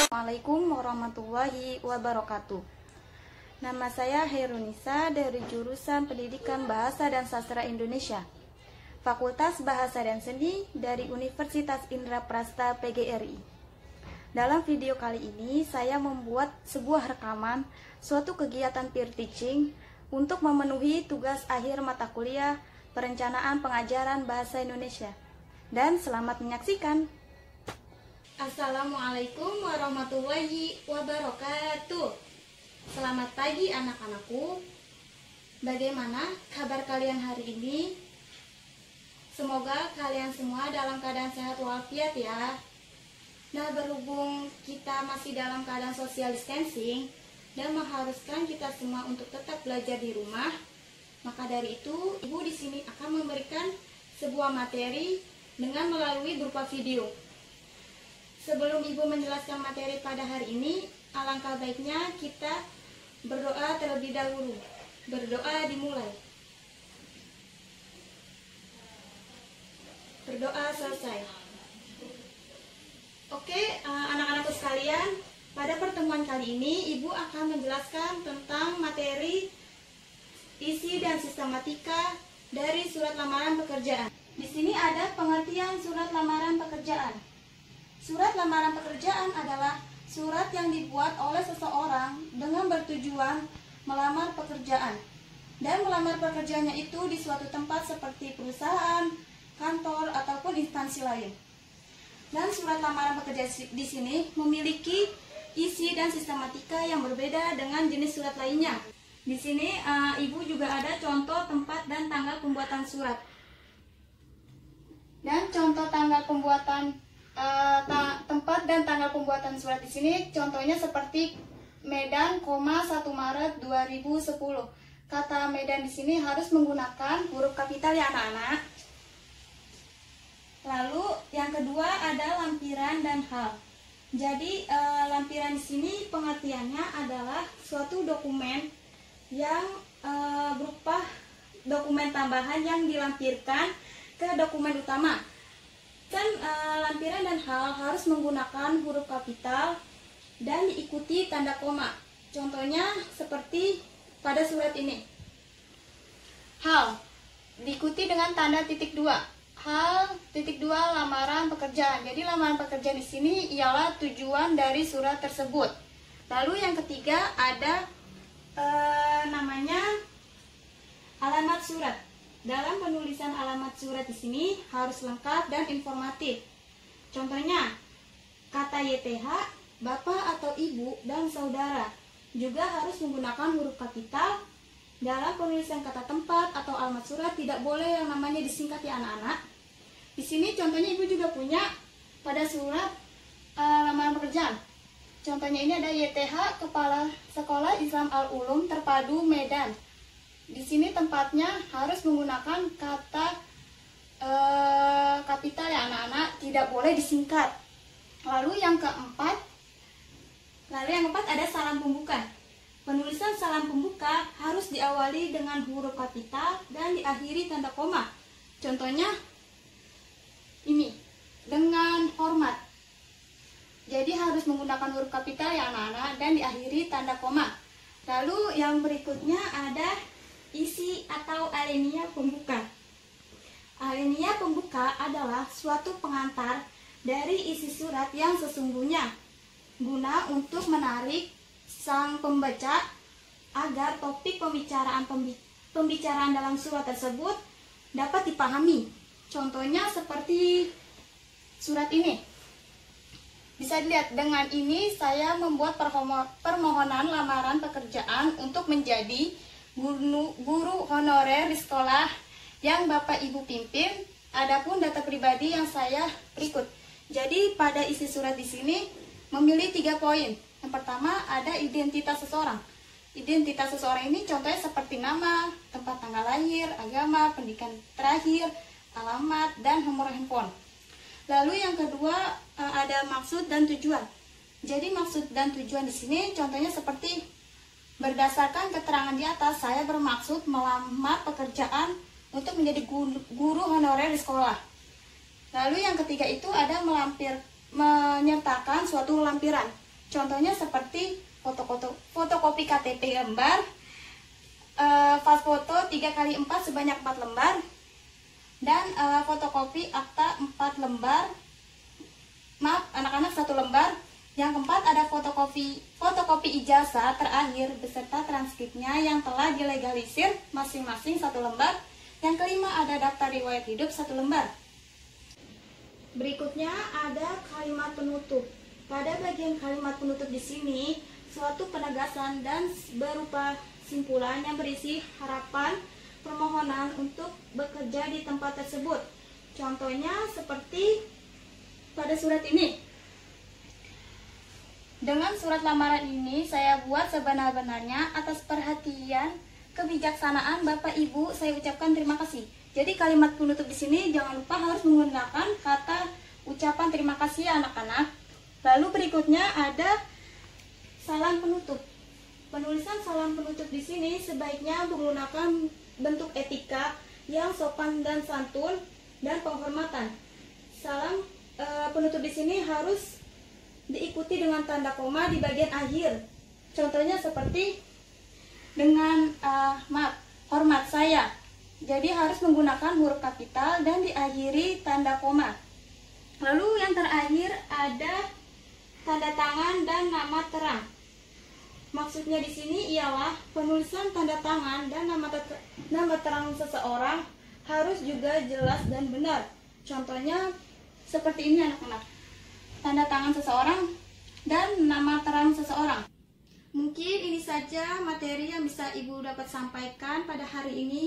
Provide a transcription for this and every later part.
Assalamualaikum warahmatullahi wabarakatuh. Nama saya Herunisa dari jurusan Pendidikan Bahasa dan Sastra Indonesia, Fakultas Bahasa dan Seni dari Universitas Indraprasta PGRI. Dalam video kali ini saya membuat sebuah rekaman suatu kegiatan peer teaching untuk memenuhi tugas akhir mata kuliah Perencanaan Pengajaran Bahasa Indonesia. Dan selamat menyaksikan. Assalamualaikum warahmatullahi wabarakatuh. Selamat pagi anak-anakku. Bagaimana kabar kalian hari ini? Semoga kalian semua dalam keadaan sehat walafiat ya. Nah, berhubung kita masih dalam keadaan social distancing dan mengharuskan kita semua untuk tetap belajar di rumah, maka dari itu Ibu di sini akan memberikan sebuah materi dengan melalui berupa video. Sebelum Ibu menjelaskan materi pada hari ini, alangkah baiknya kita berdoa terlebih dahulu. Berdoa dimulai. Berdoa selesai. Oke, anak-anakku sekalian, pada pertemuan kali ini Ibu akan menjelaskan tentang materi isi dan sistematika dari surat lamaran pekerjaan. Di sini ada pengertian surat lamaran pekerjaan. Surat lamaran pekerjaan adalah surat yang dibuat oleh seseorang dengan bertujuan melamar pekerjaan. Dan melamar pekerjaannya itu di suatu tempat seperti perusahaan, kantor, ataupun instansi lain. Dan surat lamaran pekerjaan di sini memiliki isi dan sistematika yang berbeda dengan jenis surat lainnya. Di sini Ibu juga ada contoh tempat dan tanggal pembuatan surat. Dan contoh tanggal pembuatan tempat dan tanggal pembuatan surat di sini contohnya seperti Medan, 1 Maret 2010. Kata Medan di sini harus menggunakan huruf kapital ya anak-anak. Lalu yang kedua ada lampiran dan hal. Jadi lampiran di sini pengertiannya adalah suatu dokumen yang berupa dokumen tambahan yang dilampirkan ke dokumen utama. Dan lampiran dan hal harus menggunakan huruf kapital dan diikuti tanda koma. Contohnya seperti pada surat ini. Hal diikuti dengan tanda titik 2. Hal titik 2 lamaran pekerjaan. Jadi lamaran pekerjaan di sini ialah tujuan dari surat tersebut. Lalu yang ketiga ada namanya alamat surat. Dalam penulisan alamat surat di sini harus lengkap dan informatif. Contohnya, kata YTH, Bapak atau Ibu dan Saudara. Juga harus menggunakan huruf kapital. Dalam penulisan kata tempat atau alamat surat tidak boleh yang namanya disingkat ya anak-anak. Di sini contohnya Ibu juga punya pada surat lamaran pekerjaan. Contohnya ini ada YTH, Kepala Sekolah Islam Al-Ulum Terpadu Medan. Di sini tempatnya harus menggunakan kata kapital ya anak-anak, tidak boleh disingkat. Lalu yang keempat ada salam pembuka. Penulisan salam pembuka harus diawali dengan huruf kapital dan diakhiri tanda koma. Contohnya ini, dengan hormat. Jadi harus menggunakan huruf kapital ya anak-anak dan diakhiri tanda koma. Lalu yang berikutnya ada isi atau alinea pembuka. Alinea pembuka adalah suatu pengantar dari isi surat yang sesungguhnya, guna untuk menarik sang pembaca agar topik pembicaraan dalam surat tersebut dapat dipahami. Contohnya seperti surat ini. Bisa dilihat, dengan ini saya membuat permohonan lamaran pekerjaan untuk menjadi guru honorer di sekolah yang Bapak Ibu pimpin. Adapun data pribadi yang saya berikut. Jadi pada isi surat di sini memilih 3 poin. Yang pertama ada identitas seseorang. Identitas seseorang ini contohnya seperti nama, tempat tanggal lahir, terakhir, agama, pendidikan terakhir, alamat, dan nomor handphone. Lalu yang kedua ada maksud dan tujuan. Jadi maksud dan tujuan di sini contohnya seperti berdasarkan keterangan di atas, saya bermaksud melamar pekerjaan untuk menjadi guru honorer di sekolah. Lalu yang ketiga itu ada menyertakan suatu lampiran. Contohnya seperti fotokopi KTP lembar, file foto 3x4 sebanyak 4 lembar, dan fotokopi akta 4 lembar. Maaf, anak-anak 1 lembar. Yang keempat ada fotokopi ijazah terakhir beserta transkripnya yang telah dilegalisir masing-masing 1 lembar. Yang kelima ada daftar riwayat hidup 1 lembar. Berikutnya ada kalimat penutup. Pada bagian kalimat penutup di sini suatu penegasan dan berupa simpulan yang berisi harapan permohonan untuk bekerja di tempat tersebut. Contohnya seperti pada surat ini. Dengan surat lamaran ini saya buat sebenar-benarnya atas perhatian kebijaksanaan Bapak Ibu, saya ucapkan terima kasih. Jadi kalimat penutup di sini jangan lupa harus menggunakan kata ucapan terima kasih ya anak-anak. Lalu berikutnya ada salam penutup. Penulisan salam penutup di sini sebaiknya menggunakan bentuk etika yang sopan dan santun dan penghormatan. Salam penutup di sini harus diikuti dengan tanda koma di bagian akhir. Contohnya seperti dengan hormat saya. Jadi harus menggunakan huruf kapital dan diakhiri tanda koma. Lalu yang terakhir ada tanda tangan dan nama terang. Maksudnya di sini ialah penulisan tanda tangan dan nama terang seseorang harus juga jelas dan benar. Contohnya seperti ini anak-anak. Tanda tangan seseorang dan nama terang seseorang. Mungkin ini saja materi yang bisa Ibu dapat sampaikan pada hari ini.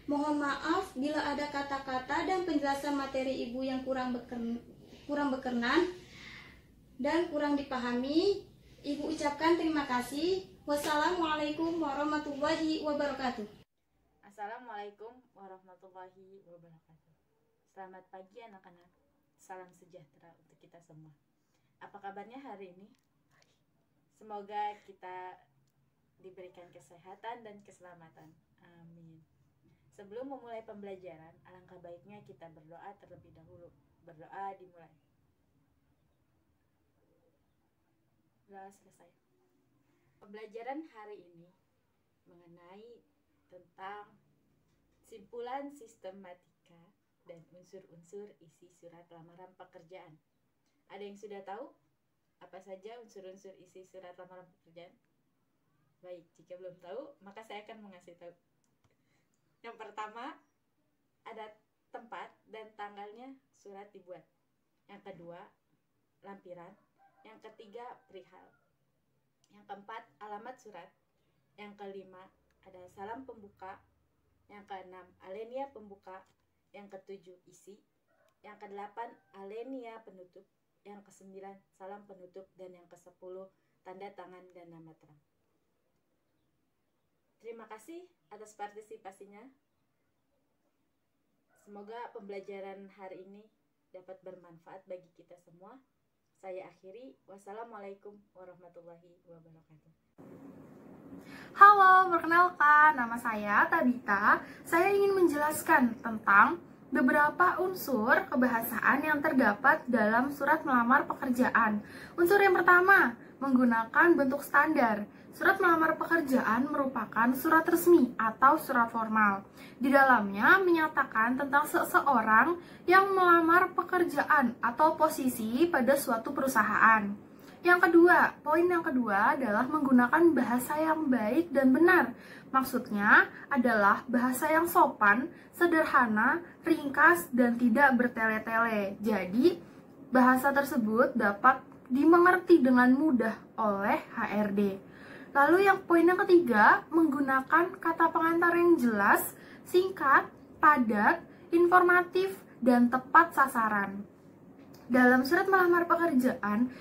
Mohon maaf bila ada kata-kata dan penjelasan materi Ibu yang kurang berkenan dan kurang dipahami. Ibu ucapkan terima kasih. Wassalamualaikum warahmatullahi wabarakatuh. Assalamualaikum warahmatullahi wabarakatuh. Selamat pagi anak-anak. Salam sejahtera untuk kita semua. Apa kabarnya hari ini? Semoga kita diberikan kesehatan dan keselamatan. Amin. Sebelum memulai pembelajaran, alangkah baiknya kita berdoa terlebih dahulu. Berdoa dimulai. Doa selesai. Pembelajaran hari ini mengenai tentang simpulan sistematika dan unsur-unsur isi surat lamaran pekerjaan. Ada yang sudah tahu apa saja unsur-unsur isi surat lamaran pekerjaan? Baik, jika belum tahu, maka saya akan mengasih tahu. Yang pertama, ada tempat dan tanggalnya surat dibuat. Yang kedua, lampiran. Yang ketiga, perihal. Yang keempat, alamat surat. Yang kelima, ada salam pembuka. Yang keenam, alenia pembuka. Yang ketujuh, isi. Yang kedelapan, alenia penutup. Yang kesembilan, salam penutup. Dan yang kesepuluh, tanda tangan dan nama terang. Terima kasih atas partisipasinya. Semoga pembelajaran hari ini dapat bermanfaat bagi kita semua. Saya akhiri. Wassalamualaikum warahmatullahi wabarakatuh. Halo, perkenalkan, nama saya Tabita. Saya ingin menjelaskan tentang beberapa unsur kebahasaan yang terdapat dalam surat melamar pekerjaan. Unsur yang pertama, menggunakan bentuk standar. Surat melamar pekerjaan merupakan surat resmi atau surat formal. Di dalamnya menyatakan tentang seseorang yang melamar pekerjaan atau posisi pada suatu perusahaan. Yang kedua, poin yang kedua adalah menggunakan bahasa yang baik dan benar. Maksudnya adalah bahasa yang sopan, sederhana, ringkas, dan tidak bertele-tele. Jadi, bahasa tersebut dapat dimengerti dengan mudah oleh HRD. Lalu yang poin yang ketiga, menggunakan kata pengantar yang jelas, singkat, padat, informatif, dan tepat sasaran. Dalam surat melamar pekerjaan,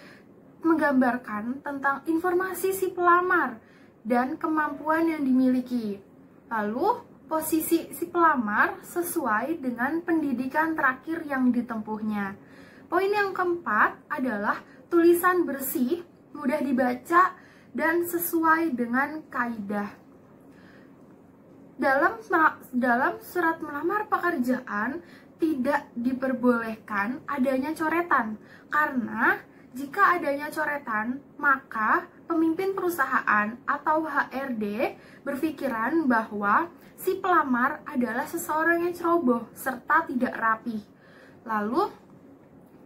menggambarkan tentang informasi si pelamar dan kemampuan yang dimiliki. Lalu, posisi si pelamar sesuai dengan pendidikan terakhir yang ditempuhnya. Poin yang keempat adalah tulisan bersih, mudah dibaca, dan sesuai dengan kaidah. Dalam surat melamar pekerjaan tidak diperbolehkan adanya coretan, karena jika adanya coretan, maka pemimpin perusahaan atau HRD berpikiran bahwa si pelamar adalah seseorang yang ceroboh serta tidak rapi. Lalu,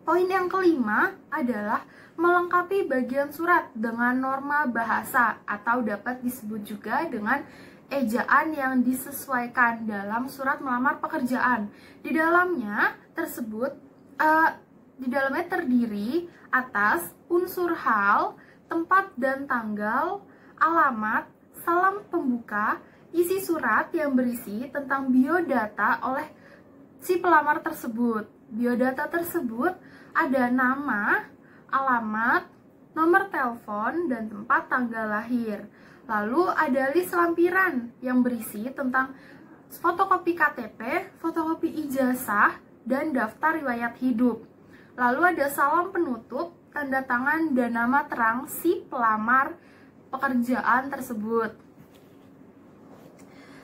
poin yang kelima adalah melengkapi bagian surat dengan norma bahasa atau dapat disebut juga dengan ejaan yang disesuaikan dalam surat melamar pekerjaan. Di dalamnya terdiri atas unsur hal, tempat dan tanggal, alamat, salam pembuka, isi surat yang berisi tentang biodata oleh si pelamar tersebut. Biodata tersebut ada nama, alamat, nomor telepon, dan tempat tanggal lahir. Lalu ada list lampiran yang berisi tentang fotokopi KTP, fotokopi ijazah, dan daftar riwayat hidup. Lalu ada salam penutup, tanda tangan, dan nama terang si pelamar pekerjaan tersebut.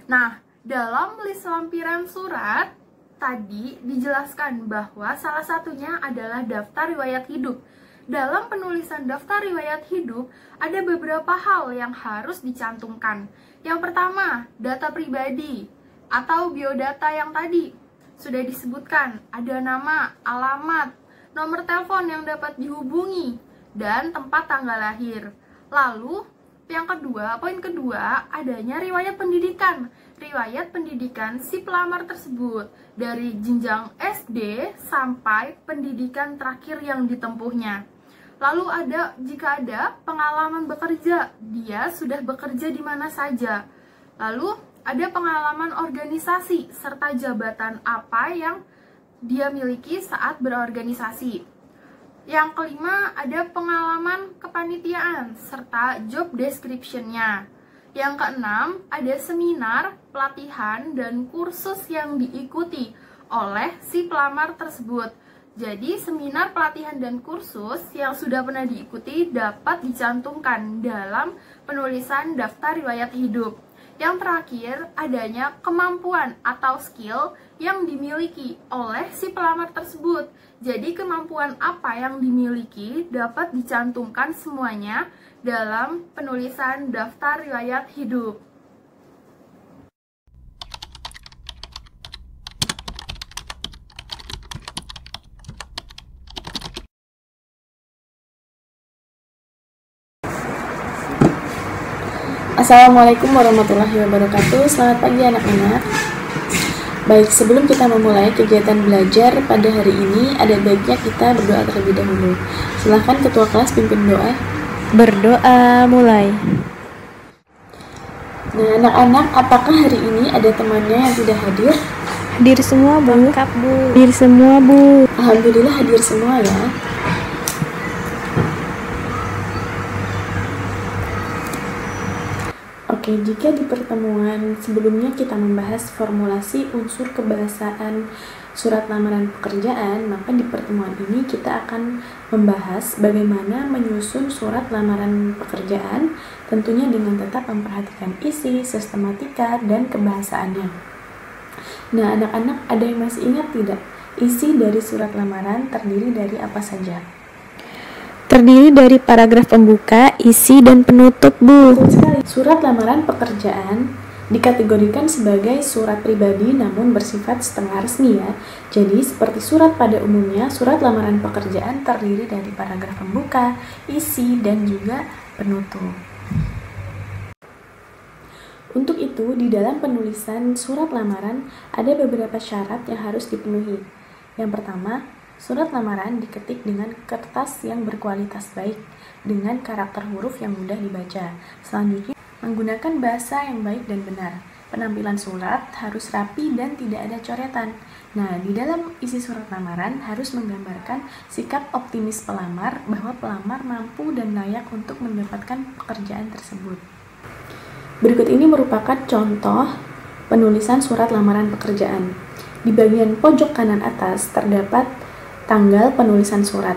Nah, dalam list lampiran surat tadi dijelaskan bahwa salah satunya adalah daftar riwayat hidup. Dalam penulisan daftar riwayat hidup, ada beberapa hal yang harus dicantumkan. Yang pertama, data pribadi atau biodata yang tadi sudah disebutkan. Ada nama, alamat, nomor telepon yang dapat dihubungi, dan tempat tanggal lahir. Lalu, poin kedua, adanya riwayat pendidikan. Riwayat pendidikan si pelamar tersebut dari jenjang SD sampai pendidikan terakhir yang ditempuhnya. Lalu jika ada pengalaman bekerja, dia sudah bekerja di mana saja. Lalu ada pengalaman organisasi serta jabatan apa yang dia miliki saat berorganisasi. Yang kelima, ada pengalaman kepanitiaan serta job description-nya. Yang keenam, ada seminar, pelatihan, dan kursus yang diikuti oleh si pelamar tersebut. Jadi, seminar, pelatihan, dan kursus yang sudah pernah diikuti dapat dicantumkan dalam penulisan daftar riwayat hidup. Yang terakhir, adanya kemampuan atau skill yang dimiliki oleh si pelamar tersebut. Jadi, kemampuan apa yang dimiliki dapat dicantumkan semuanya dalam penulisan daftar riwayat hidup. Assalamualaikum warahmatullahi wabarakatuh. Selamat pagi anak-anak. Baik, sebelum kita memulai kegiatan belajar pada hari ini, ada baiknya kita berdoa terlebih dahulu. Silahkan ketua kelas pimpin doa. Berdoa mulai. Nah, anak-anak, apakah hari ini ada temannya yang tidak hadir? Hadir semua, Bu. Lengkap, Bu. Hadir semua, Bu. Alhamdulillah hadir semua ya. Oke, jika di pertemuan sebelumnya kita membahas formulasi unsur kebahasaan surat lamaran pekerjaan, maka di pertemuan ini kita akan membahas bagaimana menyusun surat lamaran pekerjaan, tentunya dengan tetap memperhatikan isi, sistematika, dan kebahasaannya. Nah, anak-anak ada yang masih ingat tidak? Isi dari surat lamaran terdiri dari apa saja? Terdiri dari paragraf pembuka, isi, dan penutup, Bu. Surat lamaran pekerjaan dikategorikan sebagai surat pribadi namun bersifat setengah resmi ya. Jadi seperti surat pada umumnya, surat lamaran pekerjaan terdiri dari paragraf pembuka, isi, dan juga penutup. Untuk itu, di dalam penulisan surat lamaran ada beberapa syarat yang harus dipenuhi. Yang pertama, surat lamaran diketik dengan kertas yang berkualitas baik, dengan karakter huruf yang mudah dibaca. Selanjutnya, menggunakan bahasa yang baik dan benar. Penampilan surat harus rapi dan tidak ada coretan. Nah, di dalam isi surat lamaran harus menggambarkan sikap optimis pelamar bahwa pelamar mampu dan layak untuk mendapatkan pekerjaan tersebut. Berikut ini merupakan contoh penulisan surat lamaran pekerjaan. Di bagian pojok kanan atas terdapat tanggal penulisan surat.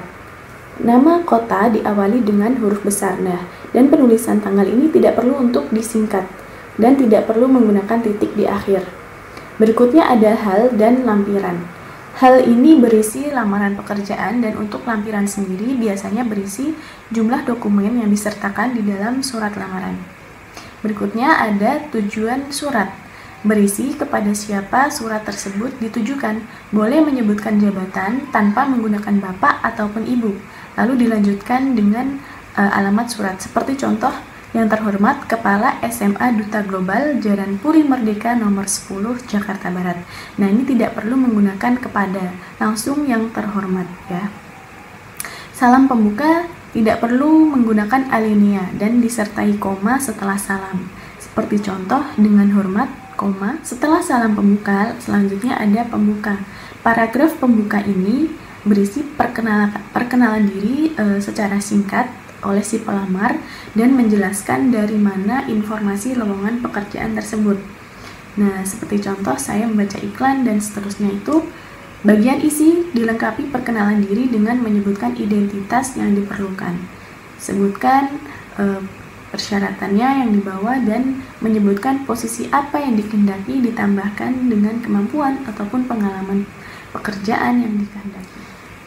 Nama kota diawali dengan huruf besar. Nah, dan penulisan tanggal ini tidak perlu untuk disingkat dan tidak perlu menggunakan titik di akhir. Berikutnya ada hal dan lampiran. Hal ini berisi lamaran pekerjaan dan untuk lampiran sendiri biasanya berisi jumlah dokumen yang disertakan di dalam surat lamaran. Berikutnya ada tujuan surat. Berisi kepada siapa surat tersebut ditujukan. Boleh menyebutkan jabatan tanpa menggunakan bapak ataupun ibu. Lalu dilanjutkan dengan alamat surat. Seperti contoh, yang terhormat Kepala SMA Duta Global Jalan Puri Merdeka nomor 10 Jakarta Barat. Nah, ini tidak perlu menggunakan kepada, langsung yang terhormat ya. Salam pembuka tidak perlu menggunakan alinea dan disertai koma setelah salam. Seperti contoh, dengan hormat, koma, setelah salam pembuka, selanjutnya ada pembuka. Paragraf pembuka ini berisi perkenalan diri secara singkat oleh si pelamar dan menjelaskan dari mana informasi lowongan pekerjaan tersebut. Nah, seperti contoh saya membaca iklan dan seterusnya itu. Bagian isi dilengkapi perkenalan diri dengan menyebutkan identitas yang diperlukan. Sebutkan persyaratannya yang dibawa dan menyebutkan posisi apa yang dikehendaki ditambahkan dengan kemampuan ataupun pengalaman pekerjaan yang dikehendaki.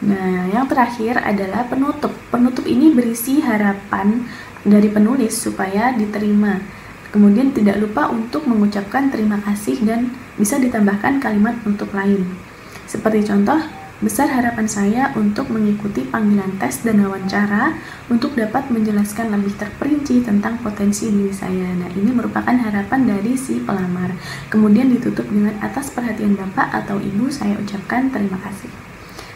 Nah, yang terakhir adalah penutup. Penutup ini berisi harapan dari penulis supaya diterima. Kemudian tidak lupa untuk mengucapkan terima kasih dan bisa ditambahkan kalimat penutup lain. Seperti contoh, besar harapan saya untuk mengikuti panggilan tes dan wawancara untuk dapat menjelaskan lebih terperinci tentang potensi diri saya. Nah, ini merupakan harapan dari si pelamar. Kemudian ditutup dengan atas perhatian Bapak atau Ibu saya ucapkan terima kasih.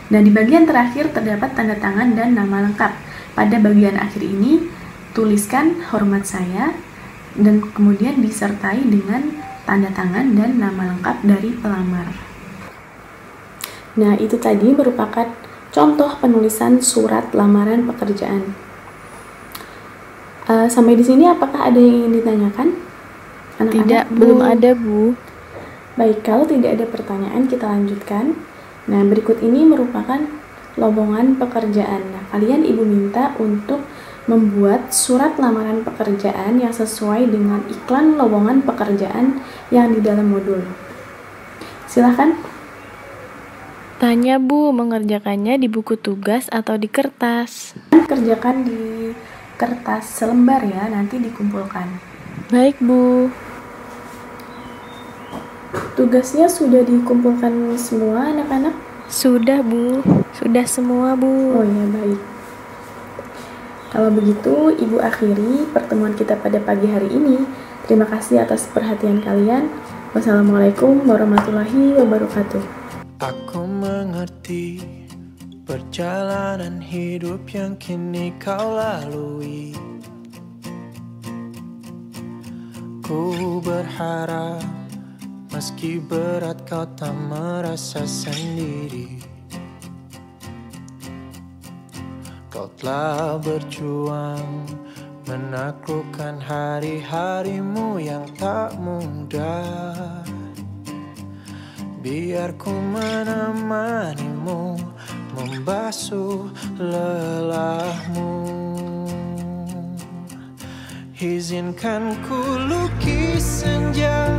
Nah, di bagian terakhir terdapat tanda tangan dan nama lengkap. Pada bagian akhir ini, tuliskan hormat saya dan kemudian disertai dengan tanda tangan dan nama lengkap dari pelamar. Nah, itu tadi merupakan contoh penulisan surat lamaran pekerjaan. Sampai di sini apakah ada yang ingin ditanyakan? Anak-anak? Tidak, belum ada, Bu. Baik, kalau tidak ada pertanyaan kita lanjutkan. Nah, berikut ini merupakan lowongan pekerjaan. Nah, kalian Ibu minta untuk membuat surat lamaran pekerjaan yang sesuai dengan iklan lowongan pekerjaan yang di dalam modul. Silahkan. Tanya, Bu, mengerjakannya di buku tugas atau di kertas? Kerjakan di kertas selembar ya, nanti dikumpulkan. Baik, Bu. Tugasnya sudah dikumpulkan semua anak-anak? Sudah, Bu. Sudah semua, Bu. Oh ya, baik. Kalau begitu, Ibu akhiri pertemuan kita pada pagi hari ini. Terima kasih atas perhatian kalian. Wassalamualaikum warahmatullahi wabarakatuh. Aku mengerti perjalanan hidup yang kini kau lalui. Ku berharap meski berat kau tak merasa sendiri. Kau telah berjuang menaklukkan hari-harimu yang tak mudah. Biar ku menemanimu, membasuh lelahmu. Izinkan ku lukis senja